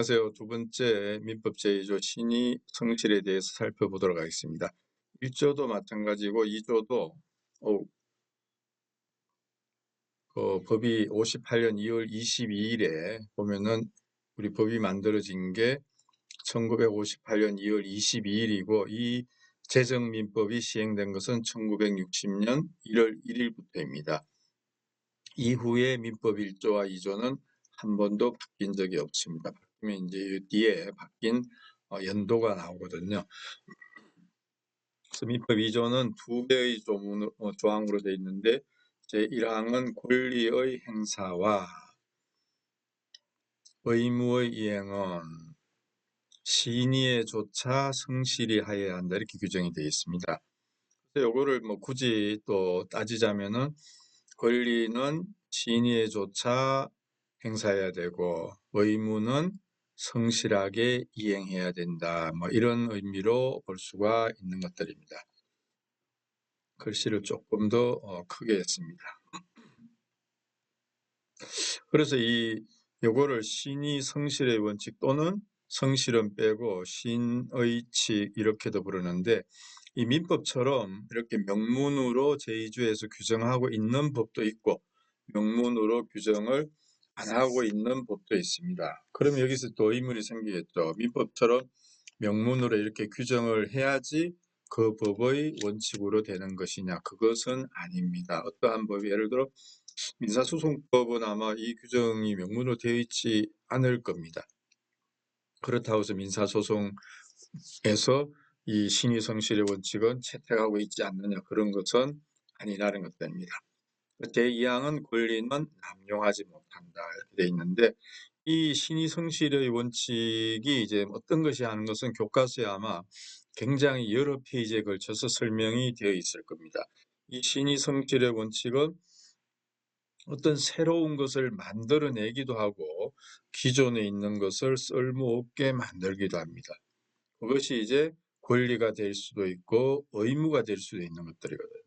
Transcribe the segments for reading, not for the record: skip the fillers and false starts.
안녕하세요. 두 번째 민법 제2조 신의 성실에 대해서 살펴보도록 하겠습니다. 1조도 마찬가지고 2조도 법이 58년 2월 22일에 보면은 우리 법이 만들어진 게 1958년 2월 22일이고 이 제정민법이 시행된 것은 1960년 1월 1일부터입니다. 이후에 민법 1조와 2조는 한 번도 바뀐 적이 없습니다. 바뀌면 이제 뒤에 바뀐 연도가 나오거든요. 그래서 민법 2조는 두 개의 조항으로 되어 있는데 제1항은 권리의 행사와 의무의 이행은 신의에조차 성실히 하여야 한다 이렇게 규정이 되어 있습니다. 그래서 요거를 굳이 또 따지자면은 권리는 신의에조차 행사해야 되고 의무는 성실하게 이행해야 된다. 이런 의미로 볼 수가 있는 것들입니다. 글씨를 조금 더 크게 했습니다. 그래서 요거를 신의 성실의 원칙 또는 성실은 빼고 신의칙 이렇게도 부르는데 이 민법처럼 이렇게 명문으로 제2조에서 규정하고 있는 법도 있고 명문으로 규정을 안 하고 있는 법도 있습니다. 그럼 여기서 또 의문이 생기겠죠. 민법처럼 명문으로 이렇게 규정을 해야지 그 법의 원칙으로 되는 것이냐. 그것은 아닙니다. 어떠한 법이 예를 들어 민사소송법은 아마 이 규정이 명문으로 되어 있지 않을 겁니다. 그렇다고 해서 민사소송에서 이 신의성실의 원칙은 채택하고 있지 않느냐 그런 것은 아니라는 것입니다. 제2항은 권리는 남용하지 못한다 이렇게 되어 있는데 이 신의성실의 원칙이 이제 어떤 것이 하는 것은 교과서에 아마 굉장히 여러 페이지에 걸쳐서 설명이 되어 있을 겁니다. 이 신의성실의 원칙은 어떤 새로운 것을 만들어내기도 하고 기존에 있는 것을 쓸모없게 만들기도 합니다. 그것이 이제 권리가 될 수도 있고 의무가 될 수도 있는 것들이거든요.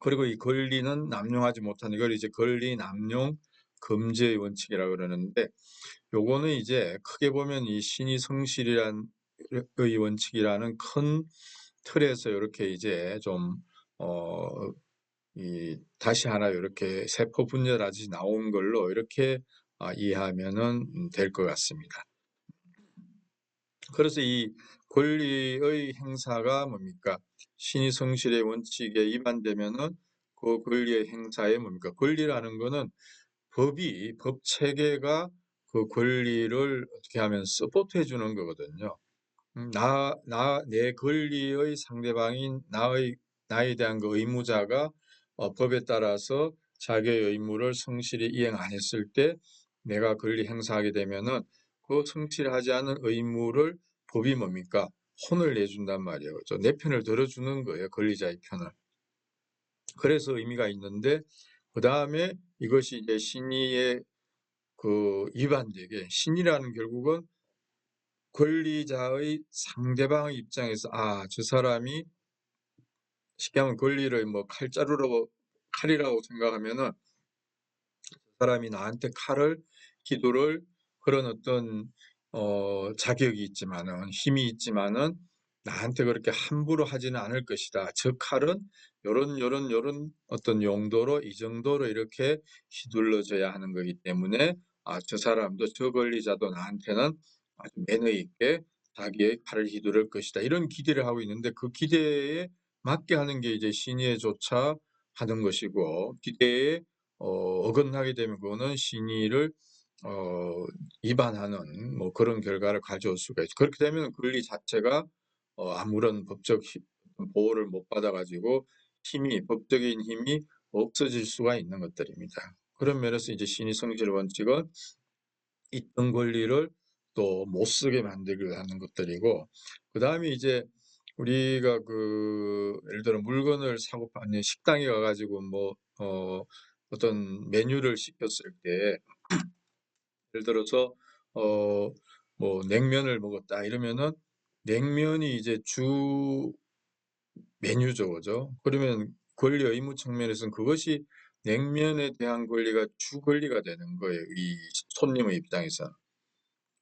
그리고 이 권리는 남용하지 못하는 이걸 이제 권리 남용 금지의 원칙이라고 그러는데 요거는 이제 크게 보면 이 신의성실이란 의 원칙이라는 큰 틀에서 이렇게 이제 좀 다시 하나 이렇게 세포 분열하듯이 나온 걸로 이렇게 이해하면은 될 것 같습니다. 그래서 이 권리의 행사가 뭡니까? 신의성실의 원칙에 위반되면은 그 권리의 행사에 뭡니까? 권리라는 거는 법 체계가 그 권리를 어떻게 하면 서포트해 주는 거거든요. 내 권리의 상대방인 나에 대한 그 의무자가 법에 따라서 자기의 의무를 성실히 이행 안 했을 때 내가 권리 행사하게 되면은 그 성실하지 않은 의무를 법이 뭡니까? 혼을 내준단 말이에요. 그렇죠? 내 편을 들어주는 거예요. 권리자의 편을. 그래서 의미가 있는데 그 다음에 이것이 이제 신의에 위반되게 신의라는 결국은 권리자의 상대방의 입장에서 저 사람이 쉽게 하면 권리를 칼이라고 생각하면은 그 사람이 나한테 기도를 그런 어떤 자격이 있지만은 힘이 있지만은 나한테 그렇게 함부로 하지는 않을 것이다. 저 칼은 요런 어떤 용도로 이 정도로 이렇게 휘둘러져야 하는 거기 때문에 저 사람도 저 권리자도 나한테는 아주 매너 있게 자기의 칼을 휘두를 것이다. 이런 기대를 하고 있는데 그 기대에 맞게 하는 게 이제 신의조차 하는 것이고 기대에 어긋나게 되면 그거는 신의를 위반하는 그런 결과를 가져올 수가 있죠. 그렇게 되면 권리 자체가 아무런 법적 보호를 못 받아가지고 법적인 힘이 없어질 수가 있는 것들입니다. 그런 면에서 이제 신의성실 원칙은 있던 권리를 또 못 쓰게 만들기도 하는 것들이고 그 다음에 이제 우리가 예를 들어 물건을 사고 파는 식당에 가가지고 어떤 메뉴를 시켰을 때 예를 들어서 냉면을 먹었다 이러면은 냉면이 이제 주 메뉴죠, 그죠? 그러면 권리 의무 측면에서는 그것이 냉면에 대한 권리가 주 권리가 되는 거예요. 이 손님의 입장에서.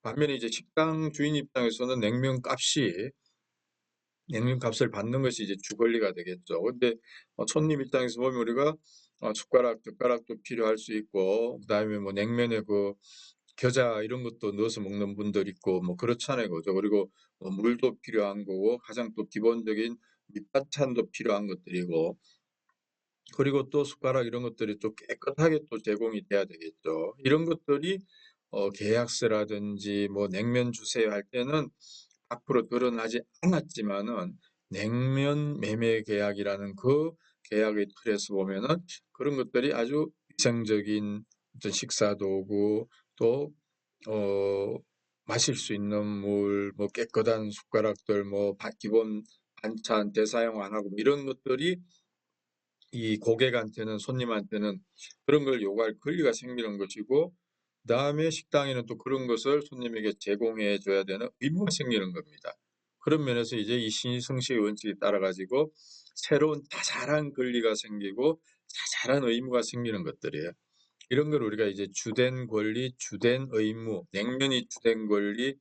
반면에 이제 식당 주인 입장에서는 냉면값을 받는 것이 이제 주권리가 되겠죠. 근데 손님 입장에서 보면 우리가 숟가락, 젓가락도 필요할 수 있고, 그다음에 뭐 냉면에 그 겨자 이런 것도 넣어서 먹는 분들 있고 뭐 그렇잖아요, 그죠? 그리고 물도 필요한 거고 가장 또 기본적인 밑반찬도 필요한 것들이고, 그리고 또 숟가락 이런 것들이 좀 깨끗하게 또 제공이 돼야 되겠죠. 이런 것들이 계약서라든지 뭐 냉면 주세요 할 때는 앞으로 드러나지 않았지만은 냉면 매매 계약이라는 그 계약의 틀에서 보면은 그런 것들이 아주 위생적인 어떤 식사 도구, 또 어, 마실 수 있는 물, 뭐 깨끗한 숟가락들, 뭐 기본 반찬 대사용 안 하고 뭐 이런 것들이 이 고객한테는, 손님한테는 그런 걸 요구할 권리가 생기는 것이고, 그다음에 식당에는 또 그런 것을 손님에게 제공해 줘야 되는 의무가 생기는 겁니다. 그런 면에서 이제 이 신의성시의 원칙에 따라 가지고 새로운 자잘한 권리가 생기고 자잘한 의무가 생기는 것들이에요. 이런 걸 우리가 이제 주된 권리, 주된 의무, 냉면이 주된 권리,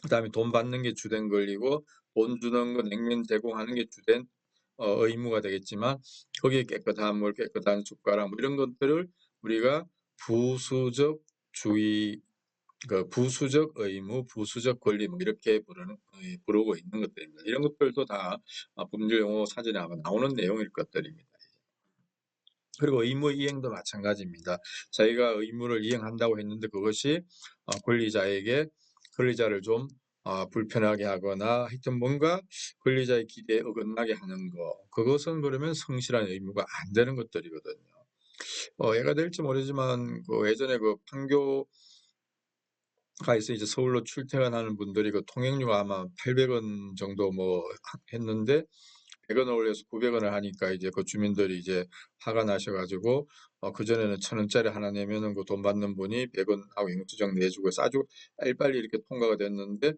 그다음에 돈 받는 게 주된 권리고, 돈 주는 거 냉면 제공하는 게 주된 의무가 되겠지만, 거기에 깨끗한 물, 깨끗한 숟가락 뭐 이런 것들을 우리가 부수적 주의, 그 부수적 의무, 부수적 권리 뭐 이렇게 부르고 있는 것들입니다. 이런 것들도 다 법률 용어 사전에 아마 나오는 내용일 것들입니다. 그리고 의무 이행도 마찬가지입니다. 자기가 의무를 이행한다고 했는데 그것이 권리자에게 권리자를 좀 불편하게 하거나 하여튼 뭔가 권리자의 기대에 어긋나게 하는 거, 그것은 그러면 성실한 의무가 안 되는 것들이거든요. 애가 될지 모르지만 그 예전에 그 판교가에서 이제 서울로 출퇴근하는 분들이 그 통행료가 아마 800원 정도 뭐 했는데 100원을 올려서 900원을 하니까 이제 그 주민들이 이제 화가 나셔가지고 그전에는 1,000원짜리 하나 내면은 그 돈 받는 분이 100원하고 영수증 내주고 싸주 빨리빨리 이렇게 통과가 됐는데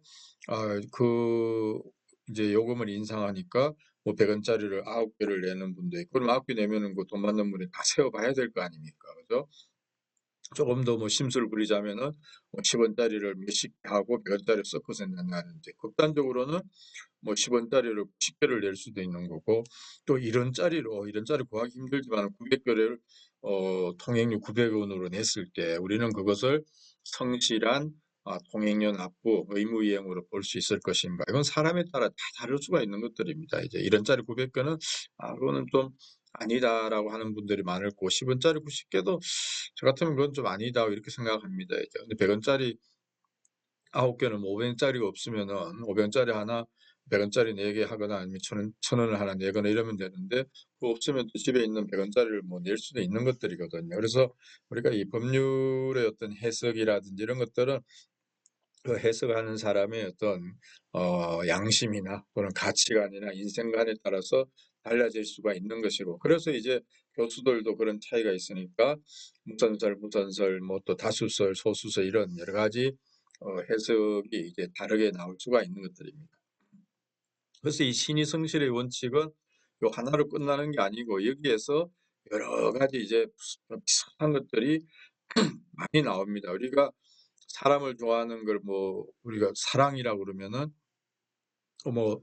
그 이제 요금을 인상하니까 뭐 100원짜리를 9개를 내는 분도 있고, 그럼 9개 내면은 그 돈 받는 분이 다 세어봐야 될 거 아닙니까? 그죠? 조금 더 뭐 심술을 부리자면은 뭐 10원짜리를 몇십 개 하고 100원짜리 섞어서 낸다는데, 극단적으로는 뭐 10원짜리를 10개를 낼 수도 있는 거고, 또 이런 짜리 구하기 힘들지만 900개를 통행료 900원으로 냈을 때 우리는 그것을 성실한 통행료 납부 의무이행으로 볼 수 있을 것인가? 이건 사람에 따라 다 다를 수가 있는 것들입니다. 이제 이런 짜리 900개는 그거는 좀 아니다라고 하는 분들이 많을 거고, 10원짜리 90개도 저 같으면 그건 좀 아니다 이렇게 생각합니다. 이제 근데 100원짜리 9개는 뭐 500원짜리가 없으면은 500원짜리 하나, 100원짜리 4개 하거나 아니면 1,000원을 하나 내거나 이러면 되는데, 그거 없으면 또 집에 있는 100원짜리를 뭐 낼 수도 있는 것들이거든요. 그래서 우리가 이 법률의 어떤 해석이라든지 이런 것들은 그 해석하는 사람의 어떤 양심이나 또는 가치관이나 인생관에 따라서 달라질 수가 있는 것이고, 그래서 이제 교수들도 그런 차이가 있으니까 무선설, 뭐 또 다수설, 소수설 이런 여러 가지 해석이 이제 다르게 나올 수가 있는 것들입니다. 그래서 이 신의성실의 원칙은 요 하나로 끝나는 게 아니고 여기에서 여러 가지 이제 비슷한 것들이 많이 나옵니다. 우리가 사람을 좋아하는 걸 뭐 우리가 사랑이라고 그러면은 뭐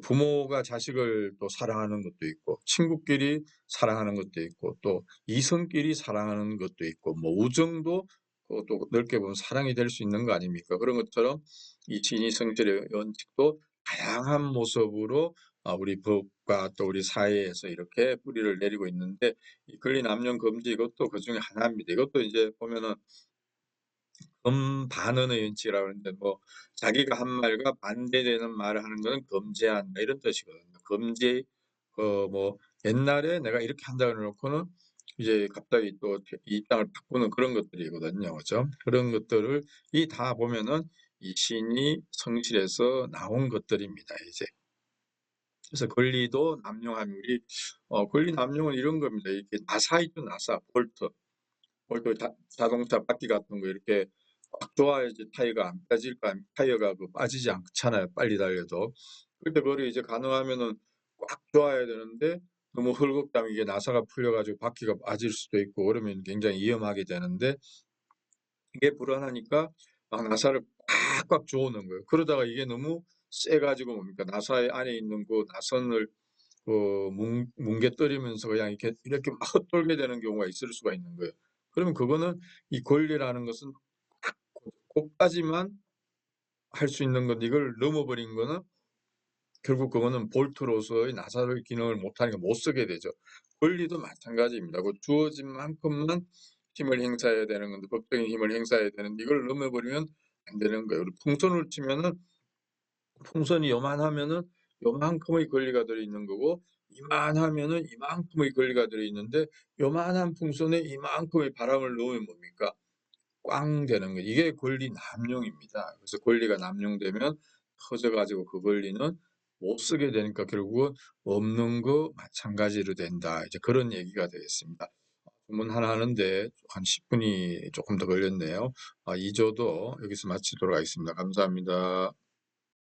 부모가 자식을 또 사랑하는 것도 있고, 친구끼리 사랑하는 것도 있고, 또 이성끼리 사랑하는 것도 있고, 뭐 우정도 또 넓게 보면 사랑이 될 수 있는 거 아닙니까? 그런 것처럼 이 진의성질의 원칙도 다양한 모습으로 우리 법과 또 우리 사회에서 이렇게 뿌리를 내리고 있는데, 이 권리남용 금지 이것도 그 중에 하나입니다. 이것도 이제 보면은 반언의 원칙이라고 하는데, 뭐 자기가 한 말과 반대되는 말을 하는 것은 금지한다 이런 뜻이거든요. 금지 뭐 옛날에 내가 이렇게 한다고 해놓고는 이제 갑자기 또 입장을 바꾸는 그런 것들이거든요. 그죠? 그런 것들을 이 다 보면은 이 신이 성실에서 나온 것들입니다. 이제 그래서 권리도 남용하면 우리 권리 남용은 이런 겁니다. 이렇게 나사 있죠, 나사 볼트. 또 자동차 바퀴 같은 거 이렇게 꽉 조아야지 타이어가 안 빠질까, 타이어가 그 빠지지 않잖아요. 빨리 달려도. 그때 그거를 이제 가능하면은 꽉 조아야 되는데, 너무 헐겁다면 이게 나사가 풀려가지고 바퀴가 빠질 수도 있고 그러면 굉장히 위험하게 되는데, 이게 불안하니까 막 나사를 꽉꽉 조어 넣은 거예요. 그러다가 이게 너무 세 가지고 뭡니까 나사 안에 있는 그 나선을 뭉개뜨리면서 그냥 이렇게 막 헛돌게 되는 경우가 있을 수가 있는 거예요. 그러면 그거는 이 권리라는 것은 딱 고까지만 할 수 있는 건데 이걸 넘어버린 거는 결국 그거는 볼트로서의 나사를 기능을 못하니까 못 쓰게 되죠. 권리도 마찬가지입니다. 그 주어진 만큼만 힘을 행사해야 되는 건데 법적인 힘을 행사해야 되는데 이걸 넘어버리면 안 되는 거예요. 그리고 풍선을 치면은 풍선이 요만하면은 요만큼의 권리가 들어있는 거고 이만하면은 이만큼의 권리가 들어있는데 요만한 풍선에 이만큼의 바람을 넣으면 뭡니까? 꽝 되는 거예요. 이게 권리 남용입니다. 그래서 권리가 남용되면 터져 가지고 그 권리는 못 쓰게 되니까 결국은 없는 거 마찬가지로 된다. 이제 그런 얘기가 되겠습니다. 질문 하나 하는데 한 10분이 조금 더 걸렸네요. 2조도 여기서 마치도록 하겠습니다. 감사합니다.